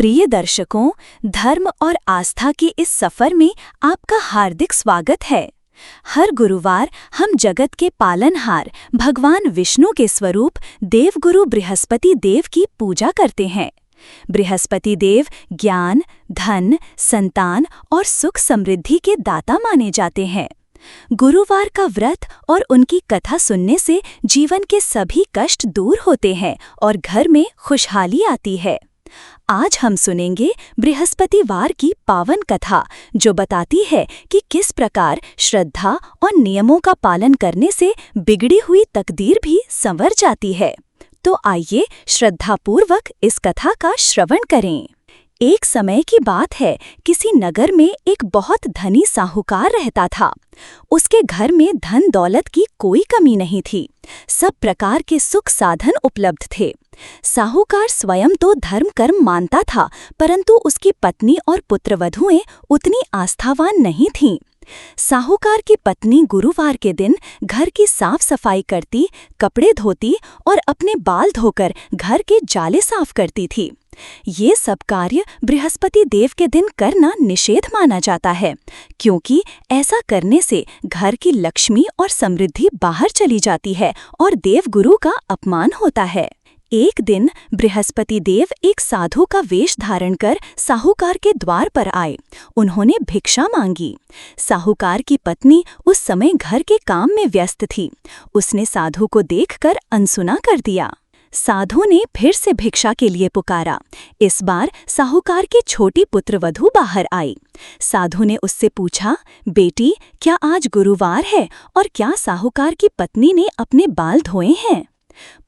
प्रिय दर्शकों, धर्म और आस्था के इस सफर में आपका हार्दिक स्वागत है। हर गुरुवार हम जगत के पालनहार भगवान विष्णु के स्वरूप देवगुरु बृहस्पति देव की पूजा करते हैं। बृहस्पति देव ज्ञान, धन, संतान और सुख समृद्धि के दाता माने जाते हैं। गुरुवार का व्रत और उनकी कथा सुनने से जीवन के सभी कष्ट दूर होते हैं और घर में खुशहाली आती है। आज हम सुनेंगे बृहस्पतिवार की पावन कथा, जो बताती है कि किस प्रकार श्रद्धा और नियमों का पालन करने से बिगड़ी हुई तकदीर भी संवर जाती है। तो आइए श्रद्धापूर्वक इस कथा का श्रवण करें। एक समय की बात है, किसी नगर में एक बहुत धनी साहूकार रहता था। उसके घर में धन दौलत की कोई कमी नहीं थी। सब प्रकार के सुख साधन उपलब्ध थे। साहूकार स्वयं तो धर्म कर्म मानता था, परंतु उसकी पत्नी और पुत्रवधुएं उतनी आस्थावान नहीं थीं। साहूकार की पत्नी गुरुवार के दिन घर की साफ सफाई करती, कपड़े धोती और अपने बाल धोकर घर के जाले साफ करती थी। ये सब कार्य बृहस्पति देव के दिन करना निषेध माना जाता है, क्योंकि ऐसा करने से घर की लक्ष्मी और समृद्धि बाहर चली जाती है और देवगुरु का अपमान होता है। एक दिन बृहस्पति देव एक साधु का वेश धारण कर साहूकार के द्वार पर आए। उन्होंने भिक्षा मांगी। साहूकार की पत्नी उस समय घर के काम में व्यस्त थी। उसने साधु को देखकर अनसुना कर दिया। साधु ने फिर से भिक्षा के लिए पुकारा। इस बार साहूकार की छोटी पुत्रवधू बाहर आई। साधु ने उससे पूछा, बेटी, क्या आज गुरुवार है और क्या साहूकार की पत्नी ने अपने बाल धोए हैं?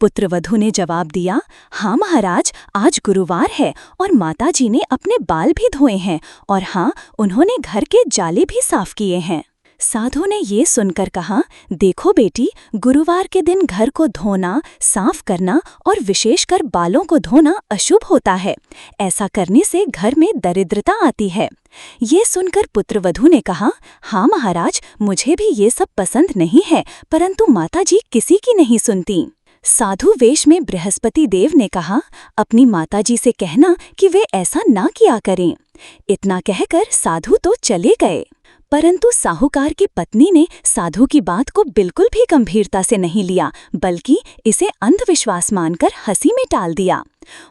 पुत्रवधू ने जवाब दिया, हाँ महाराज, आज गुरुवार है और माताजी ने अपने बाल भी धोए हैं और हाँ, उन्होंने घर के जाले भी साफ किए हैं। साधु ने ये सुनकर कहा, देखो बेटी, गुरुवार के दिन घर को धोना, साफ करना और विशेषकर बालों को धोना अशुभ होता है। ऐसा करने से घर में दरिद्रता आती है। ये सुनकर पुत्रवधू ने कहा, हाँ महाराज, मुझे भी ये सब पसंद नहीं है, परंतु माताजी किसी की नहीं सुनती। साधु वेश में बृहस्पति देव ने कहा, अपनी माताजी से कहना कि वे ऐसा ना किया करें। इतना कहकर साधु तो चले गए, परंतु साहूकार की पत्नी ने साधु की बात को बिल्कुल भी गंभीरता से नहीं लिया, बल्कि इसे अंधविश्वास मानकर हंसी में टाल दिया।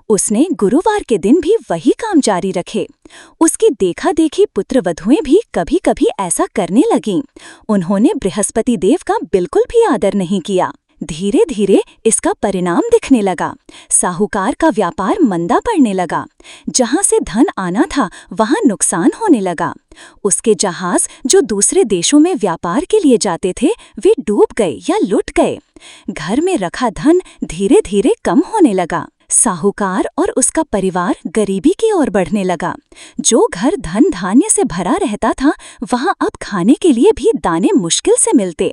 उसने गुरुवार के दिन भी वही काम जारी रखे। उसकी देखा देखी पुत्रवधुएं भी कभी कभी ऐसा करने लगीं। उन्होंने बृहस्पति देव का बिल्कुल भी आदर नहीं किया। धीरे धीरे इसका परिणाम दिखने लगा। साहूकार का व्यापार मंदा पड़ने लगा। जहां से धन आना था, वहां नुकसान होने लगा। उसके जहाज जो दूसरे देशों में व्यापार के लिए जाते थे, वे डूब गए या लुट गए। घर में रखा धन धीरे धीरे कम होने लगा। साहूकार और उसका परिवार गरीबी की ओर बढ़ने लगा। जो घर धन धान्य से भरा रहता था, वहां अब खाने के लिए भी दाने मुश्किल से मिलते।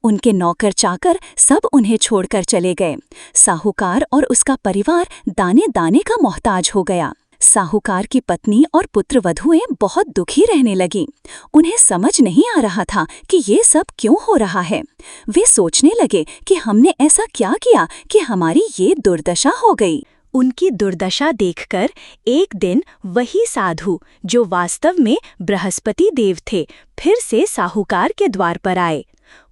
उनके नौकर चाकर सब उन्हें छोड़कर चले गए। साहूकार और उसका परिवार दाने दाने का मोहताज हो गया। साहूकार की पत्नी और पुत्रवधुएं बहुत दुखी रहने लगीं। उन्हें समझ नहीं आ रहा था कि ये सब क्यों हो रहा है। वे सोचने लगे कि हमने ऐसा क्या किया कि हमारी ये दुर्दशा हो गई। उनकी दुर्दशा देखकर एक दिन वही साधु, जो वास्तव में बृहस्पति देव थे, फिर से साहूकार के द्वार पर आए।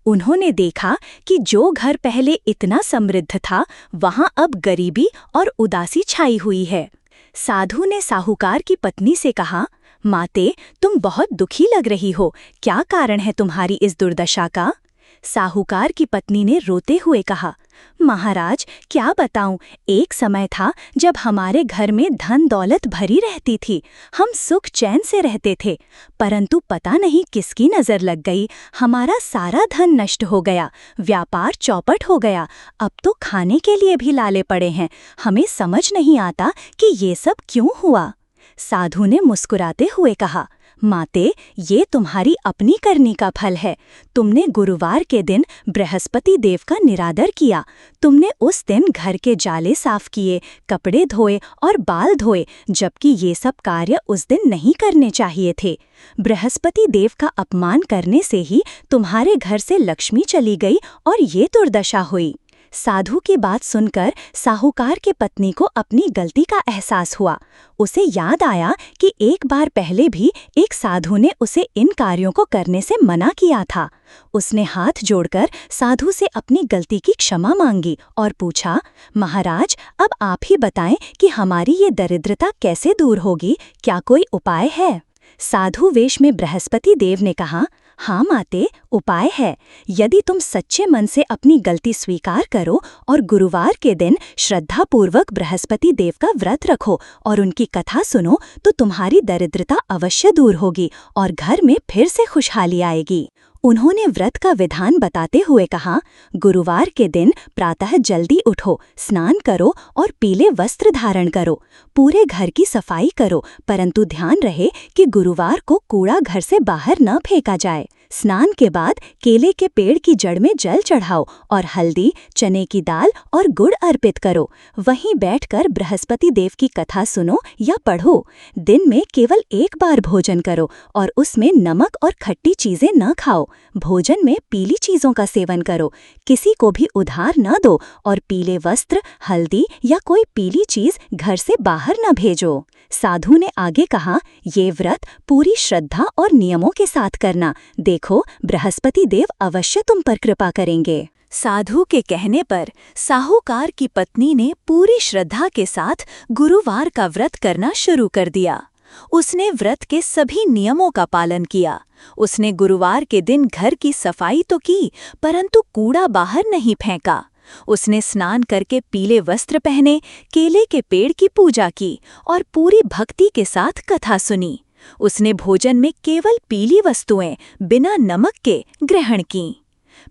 उन्होंने देखा कि जो घर पहले इतना समृद्ध था, वहां अब गरीबी और उदासी छाई हुई है। साधु ने साहूकार की पत्नी से कहा, माते, तुम बहुत दुखी लग रही हो, क्या कारण है तुम्हारी इस दुर्दशा का? साहूकार की पत्नी ने रोते हुए कहा, महाराज, क्या बताऊं, एक समय था जब हमारे घर में धन दौलत भरी रहती थी। हम सुख चैन से रहते थे, परंतु पता नहीं किसकी नजर लग गई, हमारा सारा धन नष्ट हो गया, व्यापार चौपट हो गया। अब तो खाने के लिए भी लाले पड़े हैं। हमें समझ नहीं आता कि ये सब क्यों हुआ। साधु ने मुस्कुराते हुए कहा, माते, ये तुम्हारी अपनी करनी का फल है। तुमने गुरुवार के दिन बृहस्पति देव का निरादर किया। तुमने उस दिन घर के जाले साफ किए, कपड़े धोए और बाल धोए, जबकि ये सब कार्य उस दिन नहीं करने चाहिए थे। बृहस्पति देव का अपमान करने से ही तुम्हारे घर से लक्ष्मी चली गई और ये दुर्दशा हुई। साधु की बात सुनकर साहूकार की पत्नी को अपनी गलती का एहसास हुआ। उसे याद आया कि एक बार पहले भी एक साधु ने उसे इन कार्यों को करने से मना किया था। उसने हाथ जोड़कर साधु से अपनी गलती की क्षमा मांगी और पूछा, महाराज, अब आप ही बताएं कि हमारी ये दरिद्रता कैसे दूर होगी, क्या कोई उपाय है? साधु वेश में बृहस्पति देव ने कहा, हाँ माते, उपाय है। यदि तुम सच्चे मन से अपनी गलती स्वीकार करो और गुरुवार के दिन श्रद्धापूर्वक बृहस्पति देव का व्रत रखो और उनकी कथा सुनो तो तुम्हारी दरिद्रता अवश्य दूर होगी और घर में फिर से खुशहाली आएगी। उन्होंने व्रत का विधान बताते हुए कहा, गुरुवार के दिन प्रातः जल्दी उठो, स्नान करो और पीले वस्त्र धारण करो। पूरे घर की सफाई करो, परंतु ध्यान रहे कि गुरुवार को कूड़ा घर से बाहर न फेंका जाए। स्नान के बाद केले के पेड़ की जड़ में जल चढ़ाओ और हल्दी, चने की दाल और गुड़ अर्पित करो। वहीं बैठकर बृहस्पति देव की कथा सुनो या पढ़ो। दिन में केवल एक बार भोजन करो और उसमें नमक और खट्टी चीजें न खाओ। भोजन में पीली चीजों का सेवन करो। किसी को भी उधार न दो और पीले वस्त्र, हल्दी या कोई पीली चीज घर से बाहर न भेजो। साधु ने आगे कहा, ये व्रत पूरी श्रद्धा और नियमों के साथ करना। देखो, बृहस्पति देव अवश्य तुम पर कृपा करेंगे। साधु के कहने पर साहूकार की पत्नी ने पूरी श्रद्धा के साथ गुरुवार का व्रत करना शुरू कर दिया। उसने व्रत के सभी नियमों का पालन किया। उसने गुरुवार के दिन घर की सफाई तो की, परंतु कूड़ा बाहर नहीं फेंका। उसने स्नान करके पीले वस्त्र पहने, केले के पेड़ की पूजा की और पूरी भक्ति के साथ कथा सुनी। उसने भोजन में केवल पीली वस्तुएं बिना नमक के ग्रहण की।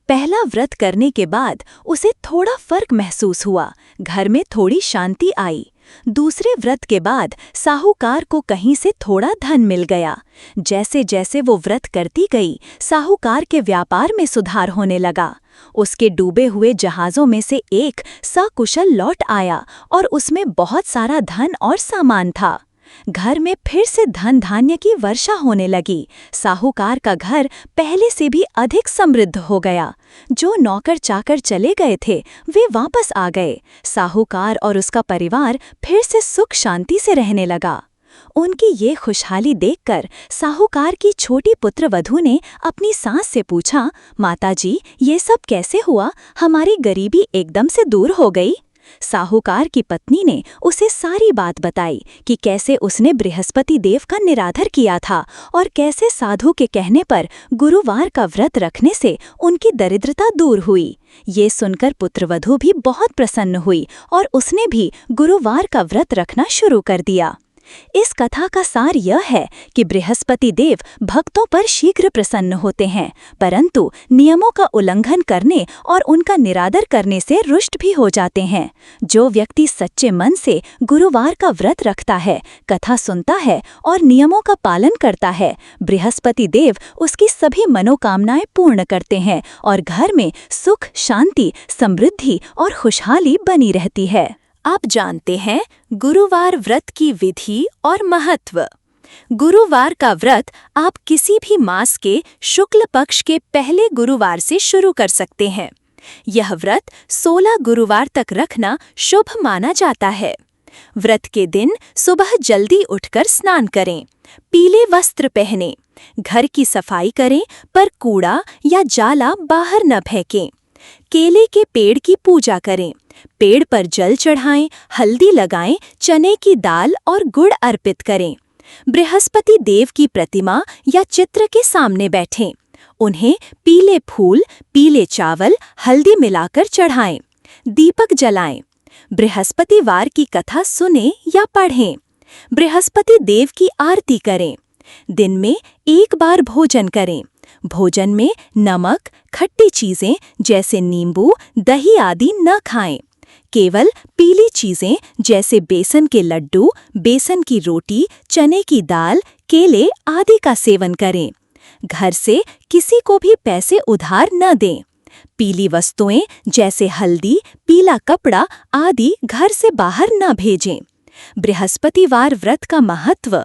पहला व्रत करने के बाद उसे थोड़ा फर्क महसूस हुआ। घर में थोड़ी शांति आई। दूसरे व्रत के बाद साहूकार को कहीं से थोड़ा धन मिल गया। जैसे जैसे वो व्रत करती गई, साहूकार के व्यापार में सुधार होने लगा। उसके डूबे हुए जहाज़ों में से एक सकुशल लौट आया और उसमें बहुत सारा धन और सामान था। घर में फिर से धन धान्य की वर्षा होने लगी। साहूकार का घर पहले से भी अधिक समृद्ध हो गया। जो नौकर चाकर चले गए थे, वे वापस आ गए। साहूकार और उसका परिवार फिर से सुख शांति से रहने लगा। उनकी ये खुशहाली देखकर साहूकार की छोटी पुत्रवधू ने अपनी सास से पूछा, माताजी, ये सब कैसे हुआ? हमारी गरीबी एकदम से दूर हो गई। साहूकार की पत्नी ने उसे सारी बात बताई कि कैसे उसने बृहस्पति देव का निरादर किया था और कैसे साधु के कहने पर गुरुवार का व्रत रखने से उनकी दरिद्रता दूर हुई। ये सुनकर पुत्रवधू भी बहुत प्रसन्न हुई और उसने भी गुरुवार का व्रत रखना शुरू कर दिया। इस कथा का सार यह है कि बृहस्पति देव भक्तों पर शीघ्र प्रसन्न होते हैं, परंतु नियमों का उल्लंघन करने और उनका निरादर करने से रुष्ट भी हो जाते हैं। जो व्यक्ति सच्चे मन से गुरुवार का व्रत रखता है, कथा सुनता है और नियमों का पालन करता है, बृहस्पति देव उसकी सभी मनोकामनाएं पूर्ण करते हैं और घर में सुख, शांति, समृद्धि और खुशहाली बनी रहती है। आप जानते हैं गुरुवार व्रत की विधि और महत्व। गुरुवार का व्रत आप किसी भी मास के शुक्ल पक्ष के पहले गुरुवार से शुरू कर सकते हैं। यह व्रत 16 गुरुवार तक रखना शुभ माना जाता है। व्रत के दिन सुबह जल्दी उठकर स्नान करें, पीले वस्त्र पहनें, घर की सफाई करें पर कूड़ा या जाला बाहर न फेंकें। केले के पेड़ की पूजा करें, पेड़ पर जल चढ़ाएं, हल्दी लगाएं, चने की दाल और गुड़ अर्पित करें। बृहस्पति देव की प्रतिमा या चित्र के सामने बैठें। उन्हें पीले फूल, पीले चावल, हल्दी मिलाकर चढ़ाएं। दीपक जलाएं। बृहस्पतिवार की कथा सुनें या पढ़ें। बृहस्पति देव की आरती करें। दिन में एक बार भोजन करें। भोजन में नमक, खट्टी चीजें जैसे नींबू, दही आदि न खाएं। केवल पीली चीजें जैसे बेसन के लड्डू, बेसन की रोटी, चने की दाल, केले आदि का सेवन करें। घर से किसी को भी पैसे उधार न दें। पीली वस्तुएं जैसे हल्दी, पीला कपड़ा आदि घर से बाहर न भेजें। बृहस्पतिवार व्रत का महत्व।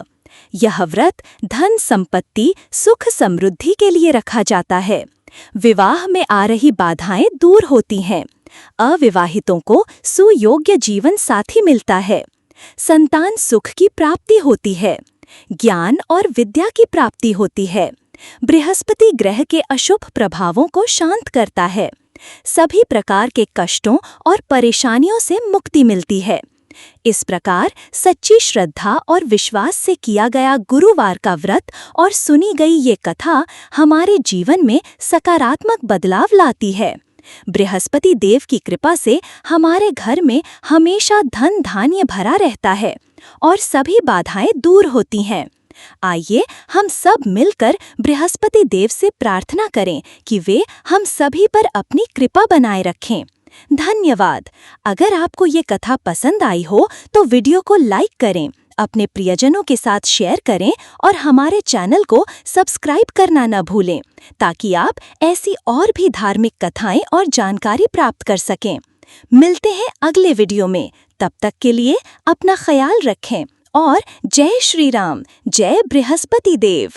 यह व्रत धन संपत्ति, सुख समृद्धि के लिए रखा जाता है। विवाह में आ रही बाधाएं दूर होती हैं। अविवाहितों को सुयोग्य जीवन साथी मिलता है। संतान सुख की प्राप्ति होती है। ज्ञान और विद्या की प्राप्ति होती है। बृहस्पति ग्रह के अशुभ प्रभावों को शांत करता है। सभी प्रकार के कष्टों और परेशानियों से मुक्ति मिलती है। इस प्रकार सच्ची श्रद्धा और विश्वास से किया गया गुरुवार का व्रत और सुनी गई ये कथा हमारे जीवन में सकारात्मक बदलाव लाती है। बृहस्पति देव की कृपा से हमारे घर में हमेशा धन धान्य भरा रहता है और सभी बाधाएं दूर होती हैं। आइए हम सब मिलकर बृहस्पति देव से प्रार्थना करें कि वे हम सभी पर अपनी कृपा बनाए रखें। धन्यवाद। अगर आपको ये कथा पसंद आई हो तो वीडियो को लाइक करें, अपने प्रियजनों के साथ शेयर करें और हमारे चैनल को सब्सक्राइब करना न भूलें ताकि आप ऐसी और भी धार्मिक कथाएं और जानकारी प्राप्त कर सकें। मिलते हैं अगले वीडियो में। तब तक के लिए अपना ख्याल रखें और जय श्री राम, जय बृहस्पति देव।